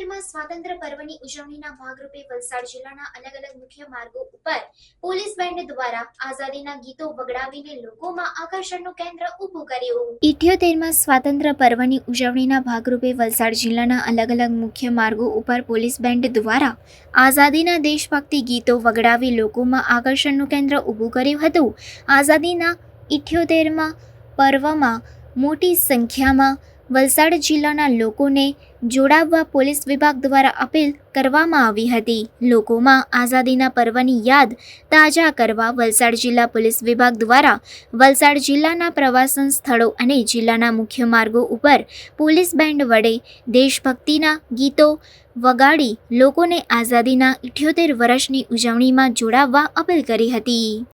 માં સ્વાતંત્ર્ય પર્વની ઉજવણીના ભાગરૂપે વલસાડ જિલ્લાના અલગ અલગ મુખ્ય માર્ગો ઉપર પોલીસ બેન્ડ દ્વારા આઝાદીના ગીતો વગાડીને લોકોમાં આકર્ષણનું કેન્દ્ર ઊભું કર્યું। 78માં સ્વાતંત્ર્ય પર્વની ઉજવણીના ભાગરૂપે વલસાડ જિલ્લાના અલગ અલગ મુખ્ય માર્ગો ઉપર પોલીસ બેન્ડ દ્વારા આઝાદીના દેશભક્તિ ગીતો વગાડી લોકોમાં આકર્ષણનું કેન્દ્ર ઊભું કર્યું હતું। આઝાદીના 78માં પર્વમાં મોટી સંખ્યામાં વલસાડ જિલ્લાના લોકોને જોડાવવા પોલીસ વિભાગ દ્વારા અપીલ કરવામાં આવી હતી। લોકોમાં આઝાદીના પર્વની યાદ તાજા કરવા વલસાડ જિલ્લા પોલીસ વિભાગ દ્વારા વલસાડ જિલ્લાના પ્રવાસન સ્થળો અને જિલ્લાના મુખ્ય માર્ગો ઉપર પોલીસ બેન્ડ વડે દેશભક્તિના ગીતો વગાડી લોકોને આઝાદીના 78 વર્ષની ઉજવણીમાં જોડાવવા અપીલ કરી હતી।